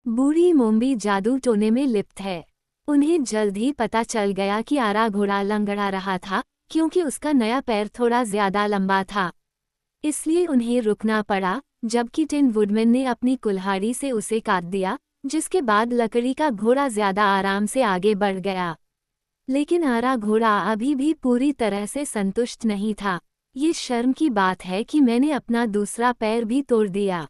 बूढ़ी मोम्बी जादू टोने में लिप्त है। उन्हें जल्द ही पता चल गया कि आरा घोड़ा लंगड़ा रहा था, क्योंकि उसका नया पैर थोड़ा ज्यादा लंबा था। इसलिए उन्हें रुकना पड़ा, जबकि टिन वुडमैन ने अपनी कुल्हाड़ी से उसे काट दिया, जिसके बाद लकड़ी का घोड़ा ज्यादा आराम से आगे बढ़ गया। लेकिन आरा घोड़ा अभी भी पूरी तरह से संतुष्ट नहीं था। ये शर्म की बात है कि मैंने अपना दूसरा पैर भी तोड़ दिया,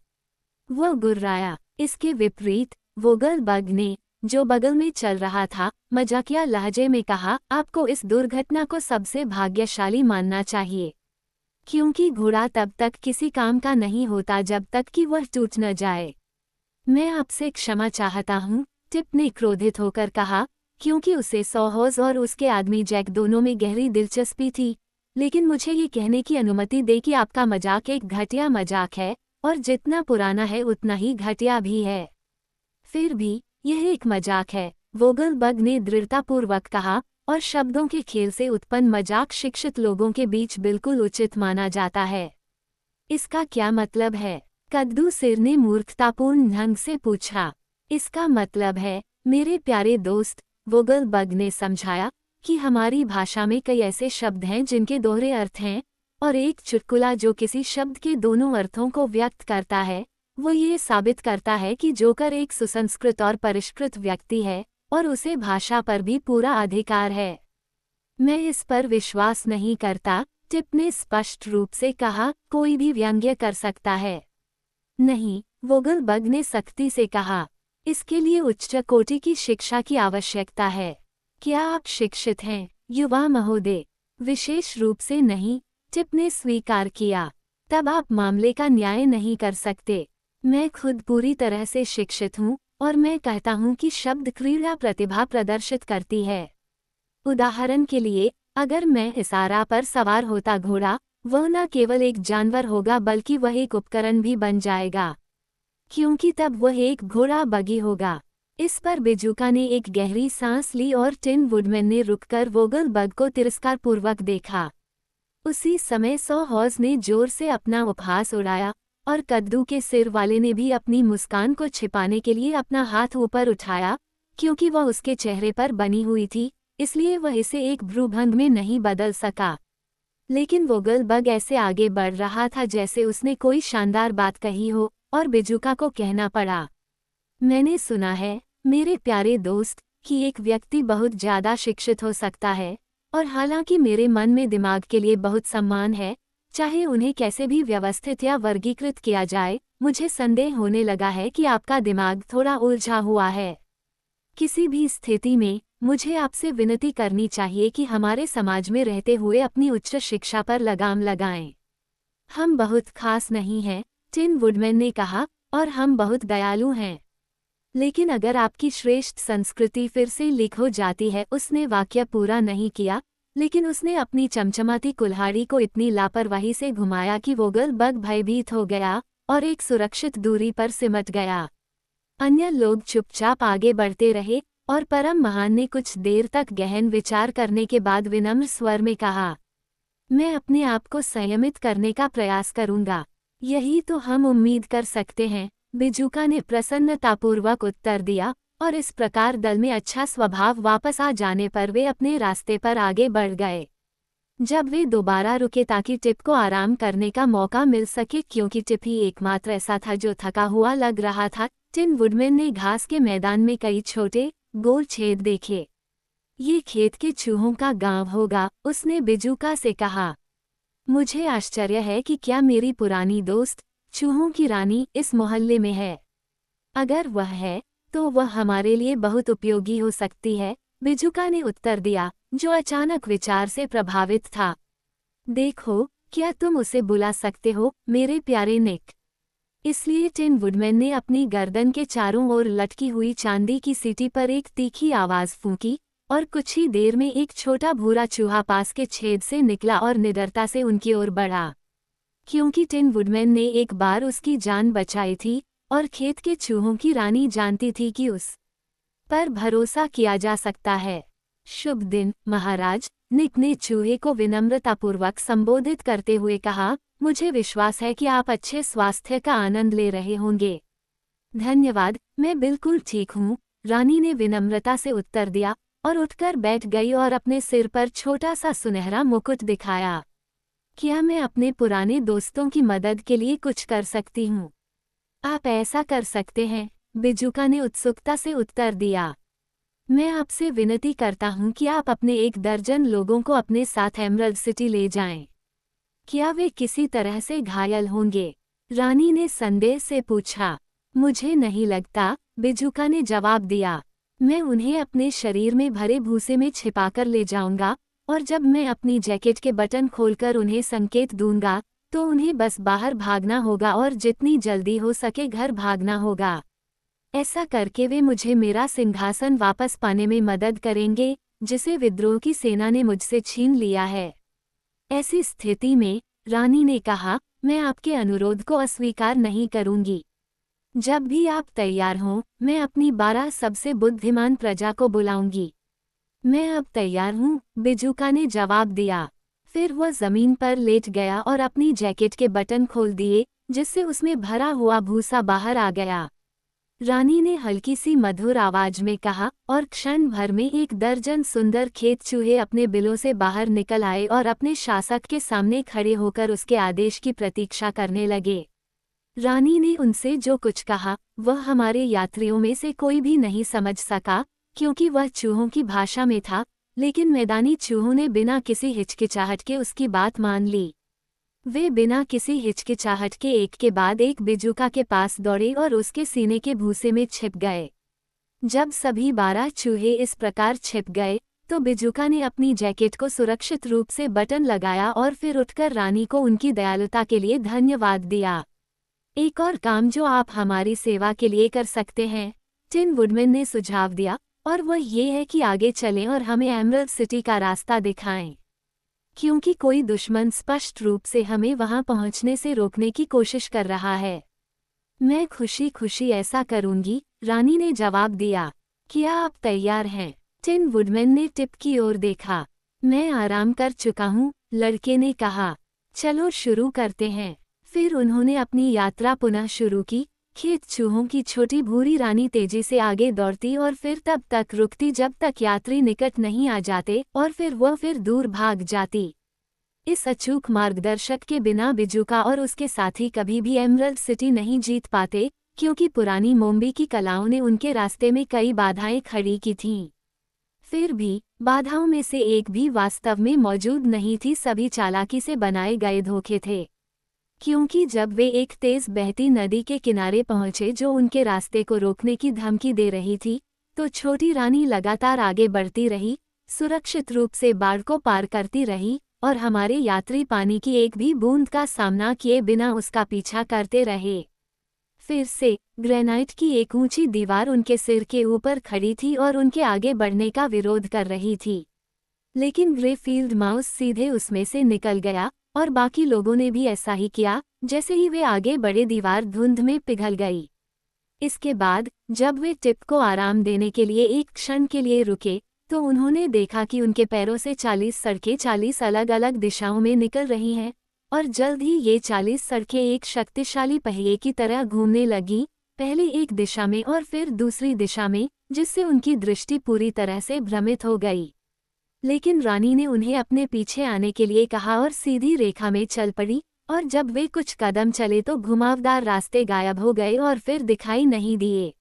वो गुर्राया। इसके विपरीत वोगलबर्ग ने, जो बगल में चल रहा था, मजाकिया लहजे में कहा, आपको इस दुर्घटना को सबसे भाग्यशाली मानना चाहिए, क्योंकि घोड़ा तब तक किसी काम का नहीं होता जब तक कि वह टूट न जाए। मैं आपसे क्षमा चाहता हूँ, टिप ने क्रोधित होकर कहा, क्योंकि उसे सॉहोज़ और उसके आदमी जैक दोनों में गहरी दिलचस्पी थी। लेकिन मुझे ये कहने की अनुमति दे कि आपका मजाक एक घटिया मजाक है, और जितना पुराना है उतना ही घटिया भी है। फिर भी यह एक मजाक है, वोगलबर्ग ने दृढ़तापूर्वक कहा, और शब्दों के खेल से उत्पन्न मजाक शिक्षित लोगों के बीच बिल्कुल उचित माना जाता है। इसका क्या मतलब है? कद्दू सिर ने मूर्खतापूर्ण ढंग से पूछा। इसका मतलब है, मेरे प्यारे दोस्त, वोगलबर्ग ने समझाया, कि हमारी भाषा में कई ऐसे शब्द हैं जिनके दोहरे अर्थ हैं, और एक चुटकुला जो किसी शब्द के दोनों अर्थों को व्यक्त करता है, वो ये साबित करता है कि जोकर एक सुसंस्कृत और परिष्कृत व्यक्ति है, और उसे भाषा पर भी पूरा अधिकार है। मैं इस पर विश्वास नहीं करता, टिप ने स्पष्ट रूप से कहा, कोई भी व्यंग्य कर सकता है। नहीं, वोगलबर्ग ने सख्ती से कहा, इसके लिए उच्च कोटि की शिक्षा की आवश्यकता है। क्या आप शिक्षित हैं, युवा महोदय? विशेष रूप से नहीं, टिप ने स्वीकार किया। तब आप मामले का न्याय नहीं कर सकते। मैं खुद पूरी तरह से शिक्षित हूँ, और मैं कहता हूँ कि शब्द क्रीड़ा प्रतिभा प्रदर्शित करती है। उदाहरण के लिए, अगर मैं इस आरा पर सवार होता घोड़ा, वह न केवल एक जानवर होगा बल्कि वह एक उपकरण भी बन जाएगा, क्योंकि तब वह एक घोड़ा बगी होगा। इस पर बिजुका ने एक गहरी सांस ली और टिन वुडमैन ने रुककर वोगलबर्ग को तिरस्कारपूर्वक देखा। उसी समय सॉहोज़ ने जोर से अपना उपहास उड़ाया, और कद्दू के सिर वाले ने भी अपनी मुस्कान को छिपाने के लिए अपना हाथ ऊपर उठाया, क्योंकि वह उसके चेहरे पर बनी हुई थी, इसलिए वह इसे एक भ्रूभंग में नहीं बदल सका। लेकिन वोगलबर्ग ऐसे आगे बढ़ रहा था जैसे उसने कोई शानदार बात कही हो, और बिजुका को कहना पड़ा, मैंने सुना है, मेरे प्यारे दोस्त, कि एक व्यक्ति बहुत ज़्यादा शिक्षित हो सकता है, और हालांकि मेरे मन में दिमाग के लिए बहुत सम्मान है, चाहे उन्हें कैसे भी व्यवस्थित या वर्गीकृत किया जाए, मुझे संदेह होने लगा है कि आपका दिमाग थोड़ा उलझा हुआ है। किसी भी स्थिति में, मुझे आपसे विनती करनी चाहिए कि हमारे समाज में रहते हुए अपनी उच्च शिक्षा पर लगाम लगाएं। हम बहुत खास नहीं हैं, टिन वुडमैन ने कहा, और हम बहुत दयालु हैं। लेकिन अगर आपकी श्रेष्ठ संस्कृति फिर से लीक हो जाती है। उसने वाक्य पूरा नहीं किया, लेकिन उसने अपनी चमचमाती कुल्हाड़ी को इतनी लापरवाही से घुमाया कि वोगलबर्ग भयभीत हो गया और एक सुरक्षित दूरी पर सिमट गया। अन्य लोग चुपचाप आगे बढ़ते रहे, और परम महान ने कुछ देर तक गहन विचार करने के बाद विनम्र स्वर में कहा, मैं अपने आप को संयमित करने का प्रयास करूंगा। यही तो हम उम्मीद कर सकते हैं, बिजुका ने प्रसन्नतापूर्वक उत्तर दिया, और इस प्रकार दल में अच्छा स्वभाव वापस आ जाने पर वे अपने रास्ते पर आगे बढ़ गए। जब वे दोबारा रुके ताकि टिप को आराम करने का मौका मिल सके, क्योंकि टिप ही एकमात्र ऐसा था जो थका हुआ लग रहा था, टिन वुडमैन ने घास के मैदान में कई छोटे गोल छेद देखे। ये खेत के चूहों का गांव होगा, उसने बिजुका से कहा। मुझे आश्चर्य है कि क्या मेरी पुरानी दोस्त चूहों की रानी इस मोहल्ले में है। अगर वह है, तो वह हमारे लिए बहुत उपयोगी हो सकती है, बिजुका ने उत्तर दिया, जो अचानक विचार से प्रभावित था। देखो, क्या तुम उसे बुला सकते हो, मेरे प्यारे निक? इसलिए टिन वुडमैन ने अपनी गर्दन के चारों ओर लटकी हुई चांदी की सीटी पर एक तीखी आवाज फूंकी, और कुछ ही देर में एक छोटा भूरा चूहा पास के छेद से निकला और निडरता से उनकी ओर बढ़ा। क्योंकि टिन वुडमैन ने एक बार उसकी जान बचाई थी, और खेत के चूहों की रानी जानती थी कि उस पर भरोसा किया जा सकता है। शुभ दिन, महाराज, निक ने चूहे को विनम्रतापूर्वक संबोधित करते हुए कहा, मुझे विश्वास है कि आप अच्छे स्वास्थ्य का आनंद ले रहे होंगे। धन्यवाद, मैं बिल्कुल ठीक हूँ, रानी ने विनम्रता से उत्तर दिया और उठकर बैठ गई और अपने सिर पर छोटा सा सुनहरा मुकुट दिखाया। क्या मैं अपने पुराने दोस्तों की मदद के लिए कुछ कर सकती हूँ? आप ऐसा कर सकते हैं, बिजुका ने उत्सुकता से उत्तर दिया। मैं आपसे विनती करता हूँ कि आप अपने 1 दर्जन लोगों को अपने साथ एमरल्ड सिटी ले जाएं। क्या वे किसी तरह से घायल होंगे? रानी ने संदेह से पूछा। मुझे नहीं लगता, बिजुका ने जवाब दिया। मैं उन्हें अपने शरीर में भरे भूसे में छिपाकर ले जाऊंगा, और जब मैं अपनी जैकेट के बटन खोलकर उन्हें संकेत दूंगा, तो उन्हें बस बाहर भागना होगा और जितनी जल्दी हो सके घर भागना होगा। ऐसा करके वे मुझे मेरा सिंहासन वापस पाने में मदद करेंगे, जिसे विद्रोह की सेना ने मुझसे छीन लिया है। ऐसी स्थिति में, रानी ने कहा, मैं आपके अनुरोध को अस्वीकार नहीं करूंगी। जब भी आप तैयार हों, मैं अपनी 12 सबसे बुद्धिमान प्रजा को बुलाऊंगी। मैं अब तैयार हूँ, बिजुका ने जवाब दिया। फिर वह जमीन पर लेट गया और अपनी जैकेट के बटन खोल दिए, जिससे उसमें भरा हुआ भूसा बाहर आ गया। रानी ने हल्की सी मधुर आवाज में कहा, और क्षण भर में 1 दर्जन सुंदर खेत चूहे अपने बिलों से बाहर निकल आए और अपने शासक के सामने खड़े होकर उसके आदेश की प्रतीक्षा करने लगे। रानी ने उनसे जो कुछ कहा, वह हमारे यात्रियों में से कोई भी नहीं समझ सका, क्योंकि वह चूहों की भाषा में था, लेकिन मैदानी चूहों ने बिना किसी हिचकिचाहट के उसकी बात मान ली। वे बिना किसी हिचकिचाहट के एक के बाद एक बिजुका के पास दौड़े और उसके सीने के भूसे में छिप गए। जब सभी 12 चूहे इस प्रकार छिप गए, तो बिजुका ने अपनी जैकेट को सुरक्षित रूप से बटन लगाया और फिर उठकर रानी को उनकी दयालुता के लिए धन्यवाद दिया। एक और काम जो आप हमारी सेवा के लिए कर सकते हैं, टिन वुडमैन ने सुझाव दिया, और वह ये है कि आगे चलें और हमें एमरल्ड सिटी का रास्ता दिखाएं। क्योंकि कोई दुश्मन स्पष्ट रूप से हमें वहां पहुंचने से रोकने की कोशिश कर रहा है। मैं खुशी खुशी ऐसा करूंगी, रानी ने जवाब दिया। क्या आप तैयार हैं? टिन वुडमैन ने टिप की ओर देखा। मैं आराम कर चुका हूँ, लड़के ने कहा। चलो शुरू करते हैं। फिर उन्होंने अपनी यात्रा पुनः शुरू की। खेत चूहों की छोटी भूरी रानी तेजी से आगे दौड़ती और फिर तब तक रुकती जब तक यात्री निकट नहीं आ जाते, और फिर वह फिर दूर भाग जाती। इस अचूक मार्गदर्शक के बिना बिजुका और उसके साथी कभी भी एमरल्ड सिटी नहीं जीत पाते, क्योंकि पुरानी मोम्बी की कलाओं ने उनके रास्ते में कई बाधाएं खड़ी की थीं। फिर भी, बाधाओं में से एक भी वास्तव में मौजूद नहीं थी, सभी चालाकी से बनाए गए धोखे थे। क्योंकि जब वे एक तेज बहती नदी के किनारे पहुंचे जो उनके रास्ते को रोकने की धमकी दे रही थी, तो छोटी रानी लगातार आगे बढ़ती रही, सुरक्षित रूप से बाढ़ को पार करती रही, और हमारे यात्री पानी की एक भी बूंद का सामना किए बिना उसका पीछा करते रहे। फिर से, ग्रेनाइट की एक ऊंची दीवार उनके सिर के ऊपर खड़ी थी और उनके आगे बढ़ने का विरोध कर रही थी। लेकिन ग्रेफील्ड माउस सीधे उसमें से निकल गया, और बाकी लोगों ने भी ऐसा ही किया। जैसे ही वे आगे बढ़े, दीवार धुंध में पिघल गई। इसके बाद, जब वे टिप को आराम देने के लिए एक क्षण के लिए रुके, तो उन्होंने देखा कि उनके पैरों से 40 सड़कें 40 अलग अलग दिशाओं में निकल रही हैं, और जल्द ही ये 40 सड़कें एक शक्तिशाली पहिए की तरह घूमने लगीं, पहले एक दिशा में और फिर दूसरी दिशा में, जिससे उनकी दृष्टि पूरी तरह से भ्रमित हो गई। लेकिन रानी ने उन्हें अपने पीछे आने के लिए कहा और सीधी रेखा में चल पड़ी, और जब वे कुछ कदम चले तो घुमावदार रास्ते गायब हो गए और फिर दिखाई नहीं दिए।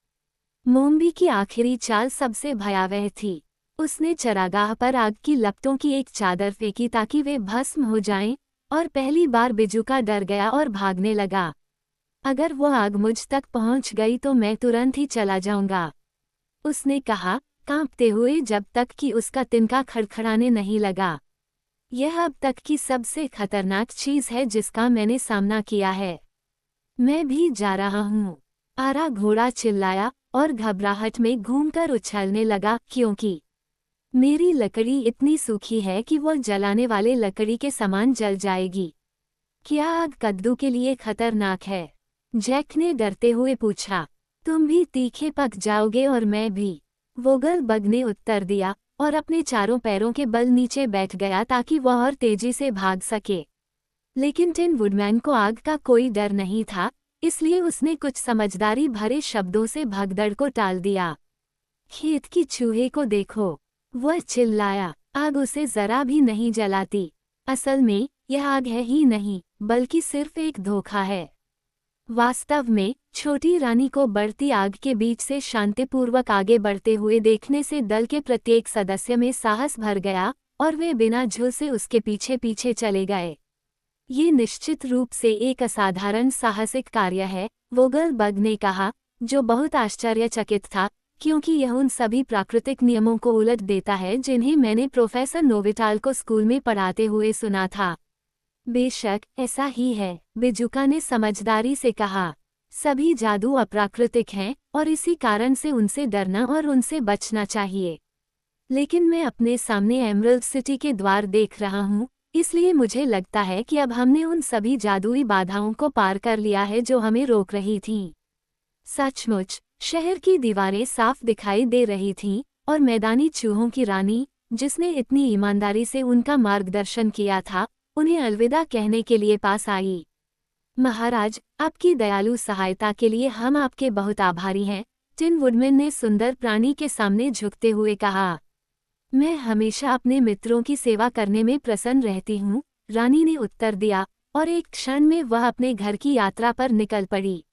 मोम्बी की आखिरी चाल सबसे भयावह थी। उसने चरागाह पर आग की लपटों की एक चादर फेंकी ताकि वे भस्म हो जाएं, और पहली बार बिजुका डर गया और भागने लगा। अगर वो आग मुझ तक पहुंच गई तो मैं तुरंत ही चला जाऊंगा, उसने कहा, कांपते हुए, जब तक कि उसका तिनका खड़खड़ाने नहीं लगा। यह अब तक की सबसे खतरनाक चीज है जिसका मैंने सामना किया है। मैं भी जा रहा हूँ, आरा घोड़ा चिल्लाया और घबराहट में घूमकर उछलने लगा, क्योंकि मेरी लकड़ी इतनी सूखी है कि वह जलाने वाले लकड़ी के समान जल जाएगी। क्या आग कद्दू के लिए खतरनाक है? जैक ने डरते हुए पूछा। तुम भी तीखे पक जाओगे और मैं भी, वोगल बग ने उत्तर दिया, और अपने चारों पैरों के बल नीचे बैठ गया ताकि वह और तेजी से भाग सके। लेकिन टिन वुडमैन को आग का कोई डर नहीं था, इसलिए उसने कुछ समझदारी भरे शब्दों से भगदड़ को टाल दिया। खेत की चूहे को देखो, वह चिल्लाया। आग उसे जरा भी नहीं जलाती। असल में यह आग है ही नहीं, बल्कि सिर्फ एक धोखा है। वास्तव में छोटी रानी को बढ़ती आग के बीच से शांतिपूर्वक आगे बढ़ते हुए देखने से दल के प्रत्येक सदस्य में साहस भर गया और वे बिना झुलसे उसके पीछे पीछे चले गए। ये निश्चित रूप से एक असाधारण साहसिक कार्य है, वोगल बग ने कहा, जो बहुत आश्चर्यचकित था, क्योंकि यह उन सभी प्राकृतिक नियमों को उलट देता है जिन्हें मैंने प्रोफेसर नोविटाल को स्कूल में पढ़ाते हुए सुना था। बेशक ऐसा ही है, बिजुका ने समझदारी से कहा। सभी जादू अप्राकृतिक हैं और इसी कारण से उनसे डरना और उनसे बचना चाहिए। लेकिन मैं अपने सामने एमरल्ड सिटी के द्वार देख रहा हूँ, इसलिए मुझे लगता है कि अब हमने उन सभी जादुई बाधाओं को पार कर लिया है जो हमें रोक रही थीं। सचमुच शहर की दीवारें साफ दिखाई दे रही थीं और मैदानी चूहों की रानी, जिसने इतनी ईमानदारी से उनका मार्गदर्शन किया था, उन्हें अलविदा कहने के लिए पास आई। महाराज, आपकी दयालु सहायता के लिए हम आपके बहुत आभारी हैं, टिन वुडमैन ने सुंदर प्राणी के सामने झुकते हुए कहा। मैं हमेशा अपने मित्रों की सेवा करने में प्रसन्न रहती हूँ, रानी ने उत्तर दिया, और एक क्षण में वह अपने घर की यात्रा पर निकल पड़ी।